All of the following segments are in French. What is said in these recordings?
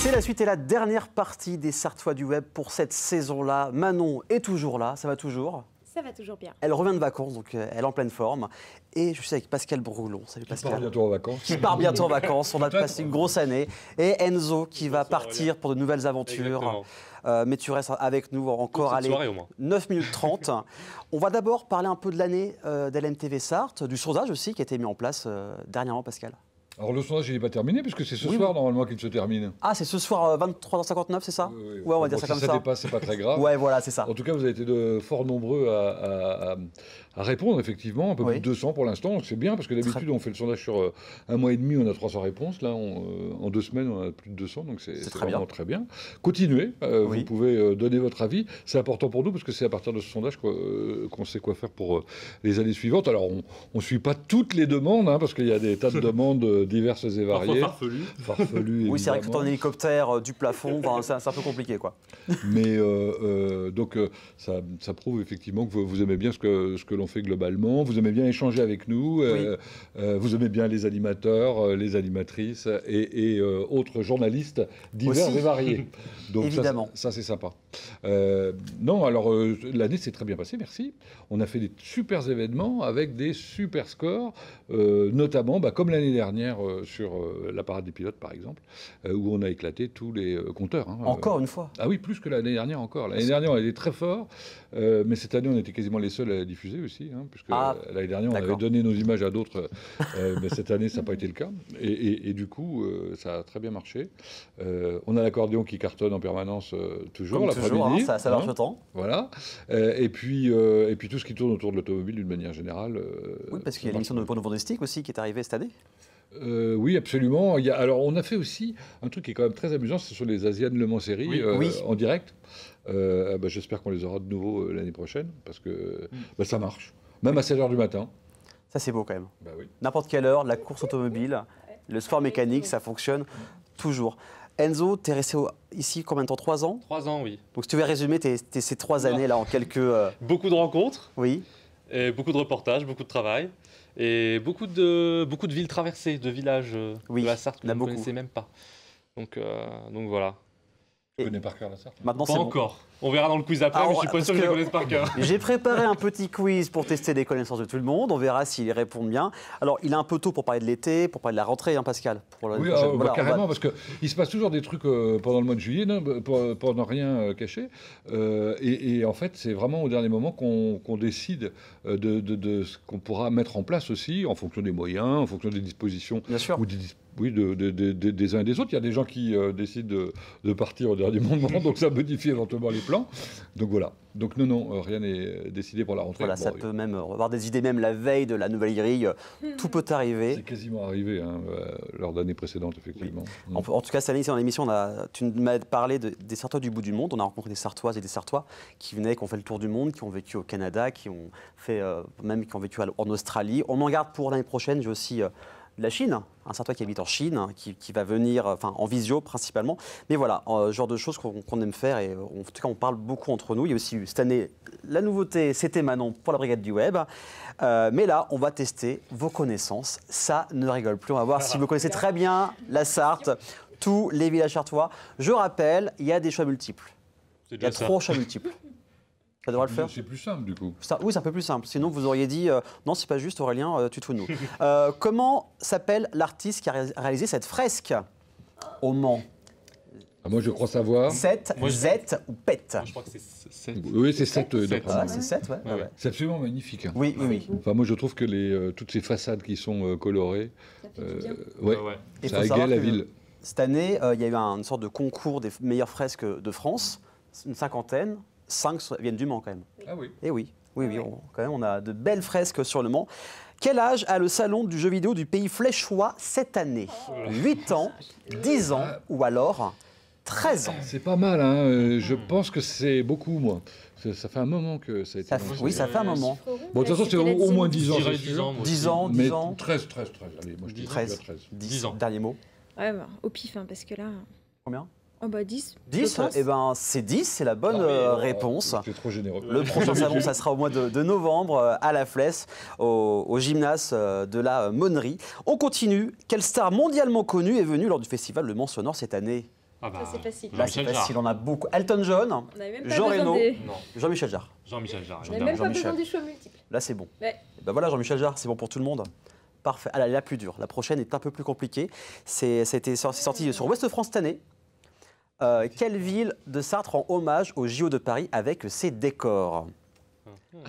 C'est la suite et la dernière partie des Sartois du Web pour cette saison-là. Manon est toujours là, ça va toujours? Ça va toujours bien. Elle revient de vacances, donc elle est en pleine forme. Et je suis avec Pascal Broulon. Salut Pascal. Qui part bientôt en vacances. Qui part bientôt en vacances. On a passé une grosse année. Et Enzo qui va partir pour de nouvelles aventures. Mais tu restes avec nous encore, allez, 9 minutes 30. On va d'abord parler un peu de l'année d'LNTV Sarthe, du sondage aussi qui a été mis en place dernièrement, Pascal. Alors le sondage il n'est pas terminé puisque c'est ce soir normalement qu'il se termine. Ah c'est ce soir 23h59 c'est ça? Oui. Ouais on va dire ça comme ça. Si ça dépasse c'est pas très grave. Ouais voilà c'est ça. En tout cas vous avez été fort nombreux à répondre effectivement, un peu plus de 200 pour l'instant. C'est bien parce que d'habitude on fait le sondage sur un mois et demi, on a 300 réponses. Là en 2 semaines on a plus de 200 donc c'est vraiment très bien. Continuez, vous pouvez donner votre avis. C'est important pour nous parce que c'est à partir de ce sondage qu'on sait quoi faire pour les années suivantes. Alors on ne suit pas toutes les demandes hein, parce qu'il y a des tas de demandes diverses et variées. Farfelues. Oui, c'est vrai que quand on est en hélicoptère du plafond, c'est un peu compliqué, quoi. Mais donc ça prouve effectivement que vous aimez bien ce que l'on fait globalement. Vous aimez bien échanger avec nous. Vous aimez bien les animateurs, les animatrices et autres journalistes divers et variés. Donc évidemment. Ça c'est sympa. Non, alors l'année s'est très bien passée, merci. On a fait des super événements avec des super scores, notamment comme l'année dernière sur la parade des pilotes par exemple, où on a éclaté tous les compteurs. Hein, encore une fois. Ah oui, plus que l'année dernière encore. L'année dernière on était très fort, mais cette année on était quasiment les seuls à la diffuser aussi, hein, puisque l'année dernière on avait donné nos images à d'autres, mais cette année ça n'a pas été le cas. Et du coup ça a très bien marché. On a l'accordéon qui cartonne en permanence toujours l'après-midi. Ça marche autant. Voilà. Et puis tout ce qui tourne autour de l'automobile d'une manière générale. Oui, parce qu'il y a l'émission de Pronovonistique aussi qui est arrivée cette année. Oui, absolument. Alors, on a fait aussi un truc qui est quand même très amusant, ce sont les Asianes Le Mans Série en direct. J'espère qu'on les aura de nouveau l'année prochaine, parce que ça marche. Même à 7h du matin. Ça, c'est beau quand même. Oui. N'importe quelle heure, la course automobile, le sport mécanique, ça fonctionne toujours. Enzo, tu es resté ici combien de temps? 3 ans? 3 ans, oui. Donc, si tu veux résumer ces 3 années-là en quelques... Beaucoup de rencontres. Oui. Et beaucoup de reportages, beaucoup de travail. Et beaucoup de villes traversées, de villages de la Sarthe que je ne connaissais même pas. Donc voilà. Tu connais par cœur la Sarthe? Maintenant, pas encore. On verra dans le quiz après, mais je suis pas sûr que je les connaisse par cœur. J'ai préparé un petit quiz pour tester les connaissances de tout le monde. On verra s'ils répondent bien. Alors, il est un peu tôt pour parler de l'été, pour parler de la rentrée, hein, Pascal. Oui, carrément, parce qu'il se passe toujours des trucs pendant le mois de juillet, pour ne rien cacher. Et en fait, c'est vraiment au dernier moment qu'on décide de ce qu'on pourra mettre en place aussi, en fonction des moyens, en fonction des dispositions. Bien sûr. Ou des uns et des autres. Il y a des gens qui décident de partir au dernier moment, donc ça modifie éventuellement les plans. Donc voilà. Donc non, rien n'est décidé pour la rentrée. Voilà, ça peut même avoir des idées, même la veille de la nouvelle grille, tout peut arriver. C'est quasiment arrivé lors d'années précédentes, effectivement. En tout cas, cette année, ici dans l'émission, tu m'as parlé des Sartois du bout du monde. On a rencontré des Sartoises et des Sartois qui venaient, qui ont fait le tour du monde, qui ont vécu au Canada, qui ont vécu en Australie. On en garde pour l'année prochaine. J'ai aussi... la Chine, un Sartois qui habite en Chine, qui va venir, en visio principalement. Mais voilà, genre de choses qu'on aime faire et en tout cas on parle beaucoup entre nous. Il y a aussi eu cette année, la nouveauté, c'était Manon pour la Brigade du Web. Mais là, on va tester vos connaissances. Ça ne rigole plus. On va voir si vous connaissez très bien la Sarthe, tous les villages sartois. Je rappelle, il y a des choix multiples. Il y a 3 choix multiples. Ça devrait le faire. C'est plus simple du coup. Oui, c'est un peu plus simple. Sinon, vous auriez dit non, c'est pas juste, Aurélien, tu te fous de nous. Comment s'appelle l'artiste qui a réalisé cette fresque au Mans? Moi, je crois savoir. 7, Z ou PET? Je crois que c'est 7. Oui, c'est 7. C'est 7, ouais. C'est absolument magnifique. Hein. Oui. Enfin, moi, je trouve que toutes ces façades qui sont colorées, ça égale la ville. Cette année, il y a eu une sorte de concours des meilleures fresques de France, une cinquantaine. 5 viennent du Mans quand même. Ah oui. Et oui, on a de belles fresques sur le Mans. Quel âge a le salon du jeu vidéo du pays fléchois cette année? 8 ans, 10 ans ou alors 13 ans? C'est pas mal, hein. Je pense que c'est beaucoup, moi. Ça fait un moment que ça a été lancé. Oui, ça fait un moment. Bon, de toute façon, c'est au moins 10 ans, c'est sûr. 10 ans, 10 ans. 13. Allez, moi je dis 13. 10 ans. Dernier mot. Ouais, au pif, hein, parce que là... Combien? 10. 10, c'est 10, c'est la bonne réponse. C'est trop généreux. Le prochain salon, ça sera au mois de novembre, à la Flesse, au gymnase de la Monnerie. On continue. Quelle star mondialement connue est venue lors du festival Le Mans Sonore cette année? Ah bah, ça c'est facile. Là, c'est facile, on a beaucoup. Elton John, On n'avait même pas Jean besoin Reno, des... Jean-Michel Jarre. Jean-Michel Jarre. On n'avait même pas Jean-Michel. besoin des choix multiples. Là, c'est bon. Ouais. Et ben voilà, Jean-Michel Jarre, c'est bon pour tout le monde. Parfait. Ah, là, la plus dure. La prochaine est un peu plus compliquée. C'est sorti sur Ouest France cette année. Quelle ville de Sarthe rend hommage au JO de Paris avec ses décors?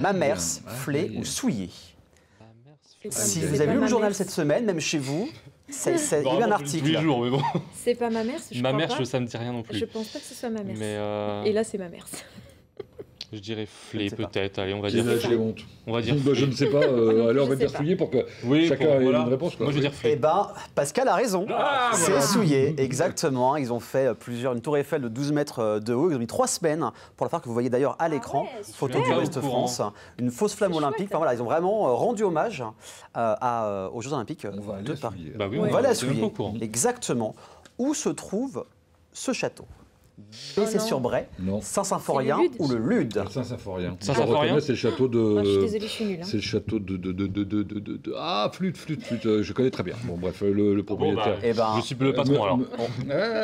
Mamers, Flé ou Souillé? Si vous avez lu le journal cette semaine, même chez vous, il y a eu un article. Tous les jours, mais bon. C'est pas ma mère, je crois pas. Ça me dit rien non plus. Je pense pas que ce soit ma mère. Mais Et là, c'est ma mère. je dirais Flé, Je ne sais peut-être. Allez, on va dire. J'ai honte. On va dire. Je ne sais pas. Alors on va dire Souillé pour que chacun ait une réponse. Moi, je vais dire Flé. Eh ben, Pascal a raison. C'est Souillé, exactement. Ils ont fait une tour Eiffel de 12 mètres de haut. Ils ont mis 3 semaines pour la faire, que vous voyez d'ailleurs à l'écran. Photo du Ouest France. Une fausse flamme olympique. Enfin, voilà, ils ont vraiment rendu hommage aux Jeux Olympiques de Paris. Bah oui, On va la même Souillé. pas au courant. Exactement. Où se trouve ce château? Bessay-sur-Bray, Non. Saint-Symphorien C'est le Lude. ou le Lude? Saint-Symphorien. Saint-Symphorien, c'est le château de. Moi, je suis désolée, je suis nulle. C'est le château de. Ah, flûte. Je connais très bien. Bon, bref, le propriétaire. Eh ben, Je suis le patron alors.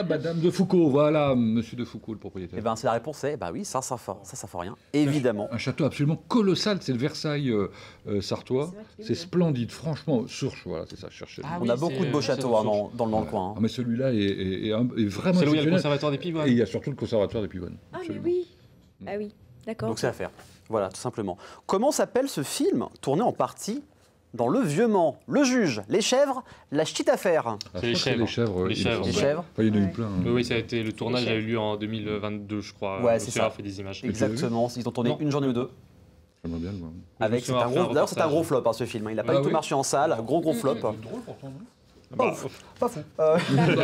Madame de Foucault, voilà, monsieur de Foucault, le propriétaire. eh ben, c'est la réponse, c'est oui, Saint-Symphorien, évidemment. Un château absolument colossal, c'est le Versailles sartois. C'est vrai qu'il est C'est beau. splendide, franchement. Voilà, c'est ça, je cherchais. Ah On oui, a beaucoup de beaux châteaux dans le coin. Ah, mais celui-là est vraiment C'est là où il y a le exceptionnel. conservatoire des Pivoines. Et il y a surtout le conservatoire des Pivoines. Ah, mais absolument. oui. Ah oui, d'accord. Donc c'est à faire. Voilà, tout simplement. Comment s'appelle ce film tourné en partie dans le Vieux-Mans? Le Juge, les chèvres, la petite affaire. Ah, C'est les je crois que chèvres. les chèvres. Les il me chèvres. semble. Les chèvres. Enfin, il y en a eu Ouais. plein. hein. Oui, ça a été le tournage a eu lieu en 2022, je crois. Ouais, Le c'est Sierra ça. a fait des images. Exactement, ils ont tourné Non. une journée ou deux. J'aimerais bien le voir. Avec, me souviens avoir fait un d'ailleurs, c'est un reportage. gros flop ce film. Il n'a pas Ah du tout oui. marché en salle, gros flop. C'est drôle pourtant, non Pas fou. Ah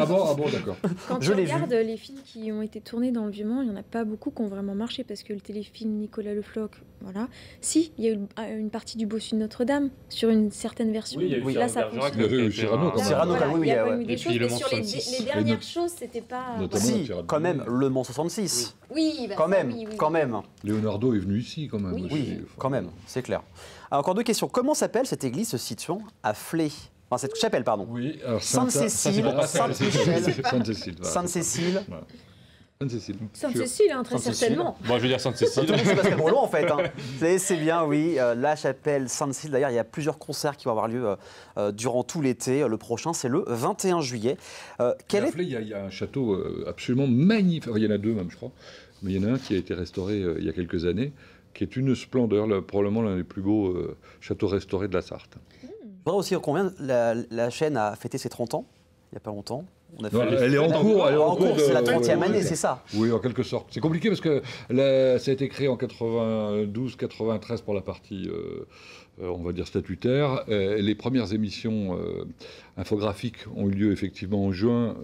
bon, d'accord. Quand Je tu l'ai vu. regardes les films qui ont été tournés dans le Vieux-Mans, il n'y en a pas beaucoup qui ont vraiment marché parce que le téléfilm Nicolas Le Floch, voilà. Si, il y a eu une partie du Bossu de Notre-Dame sur une certaine version. Oui, il y a eu Là, Cyrano ça Bergerac fonctionne. Il y a eu qui a été Cyrano, un- quand même. Cyrano, Voilà, oui, il y a ouais. quand même eu des Et puis choses, Le mais Mans sur les 66. dernières choses, c'était pas... Notamment- Si, Cyrano. quand même, Le Mans 66. Oui, bah, Quand ça, même, oui, oui. quand même. Leonardo est venu ici, quand même. Oui. aussi. Oui, quand même, c'est clair. Alors, encore deux questions. Comment s'appelle cette église se situant à Flé? Enfin, cette chapelle, pardon. Oui, alors Sainte-Cécile, Sainte-Michel. Sainte-Michel, Sainte-Cécile. voilà. Sainte-Cécile. Voilà. Sainte-Cécile. Sainte-Cécile, hein, très Sainte-Cécile. certainement. Bon, je veux dire Sainte-Cécile. Tout le monde sait Pascal Brelot en fait. Hein. C'est bien, oui. La chapelle Sainte-Cécile. D'ailleurs, il y a plusieurs concerts qui vont avoir lieu durant tout l'été. Le prochain, c'est le 21 juillet. Quel est... Il y a un château absolument magnifique. Enfin, il y en a deux même, je crois. Mais il y en a un qui a été restauré il y a quelques années, qui est une splendeur, probablement l'un des plus beaux châteaux restaurés de la Sarthe. Je voudrais aussi qu'on la chaîne a fêté ses 30 ans, il n'y a pas longtemps. On a Non, fait- elle est en cours. Elle est en cours, c'est la 30e ouais, année, ouais. c'est ça. Oui, en quelque sorte. C'est compliqué parce que ça a été créé en 92-93 pour la partie, on va dire, statutaire. Les premières émissions infographiques ont eu lieu effectivement en juin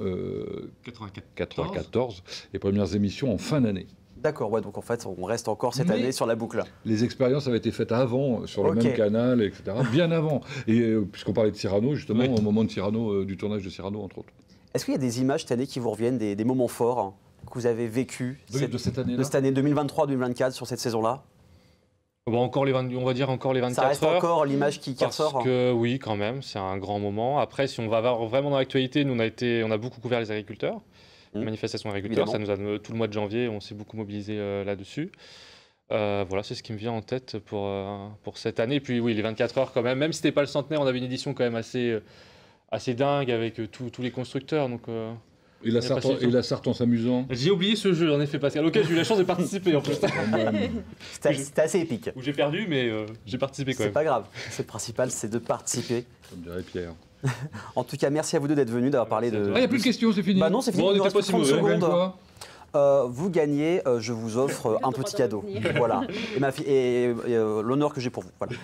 94. Les premières émissions en fin d'année. D'accord, ouais, donc en fait, on reste encore cette Mais- année sur la boucle. Les expériences avaient été faites avant, sur le Ok. même canal, etc. Bien avant. Et puisqu'on parlait de Cyrano, justement, Oui. au moment de Cyrano, du tournage de Cyrano, entre autres. Est-ce qu'il y a des images cette année qui vous reviennent, des moments forts hein, que vous avez vécus De cette année-là. de cette année 2023-2024 sur cette saison-là? Bon, encore on va dire encore les 24 Ça reste heures. encore l'image qui Parce ressort hein. que oui, quand même, c'est un grand moment. Après, si on va voir vraiment dans l'actualité, nous on a beaucoup couvert les agriculteurs, les manifestations agriculteurs. Évidemment. Ça nous a tout le mois de janvier, on s'est beaucoup mobilisé là-dessus. Voilà, c'est ce qui me vient en tête pour cette année. Et puis oui, les 24 heures quand même. Même si c'était pas le centenaire, on avait une édition quand même assez dingue avec tous les constructeurs. Donc Et la Sarthe en s'amusant. j'ai oublié ce jeu en effet, Pascal, auquel j'ai eu la chance de participer en plus. C'était assez épique. Où j'ai perdu, mais j'ai participé quand C'est même. pas grave. C'est le principal, c'est de participer. Comme dirait Pierre. En tout cas, merci à vous deux d'être venus, d'avoir parlé de. Ah, il n'y a plus de questions, c'est fini. Bah non, c'est fini. Bon, on il nous était reste pas si 30 mauvais. On gagne secondes. quoi Vous gagnez, je vous offre un petit cadeau. Voilà. Et l'honneur que j'ai pour vous. Voilà.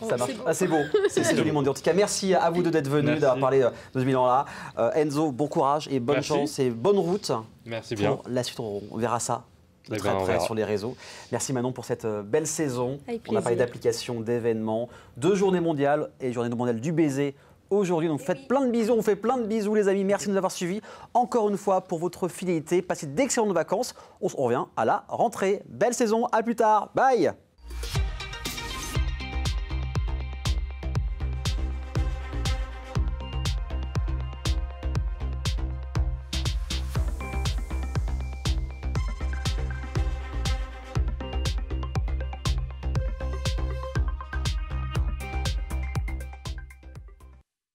Ça marche. c'est beau. Ah, c'est beau. C'est joliment dit. En tout cas, merci à vous deux d'être venus, Merci. d'avoir parlé de ce bilan-là. Enzo, bon courage et bonne Merci. chance et bonne route. Merci bien. Pour la suite, on verra ça de Eh très ben, on près verra. sur les réseaux. Merci Manon pour cette belle saison. Avec On a parlé plaisir. d'applications, d'événements, de journées mondiales et journée mondiale du baiser aujourd'hui. Donc faites plein de bisous, on fait plein de bisous les amis. Merci de nous avoir suivis. Encore une fois pour votre fidélité. Passez d'excellentes vacances. On revient à la rentrée. Belle saison, à plus tard. Bye.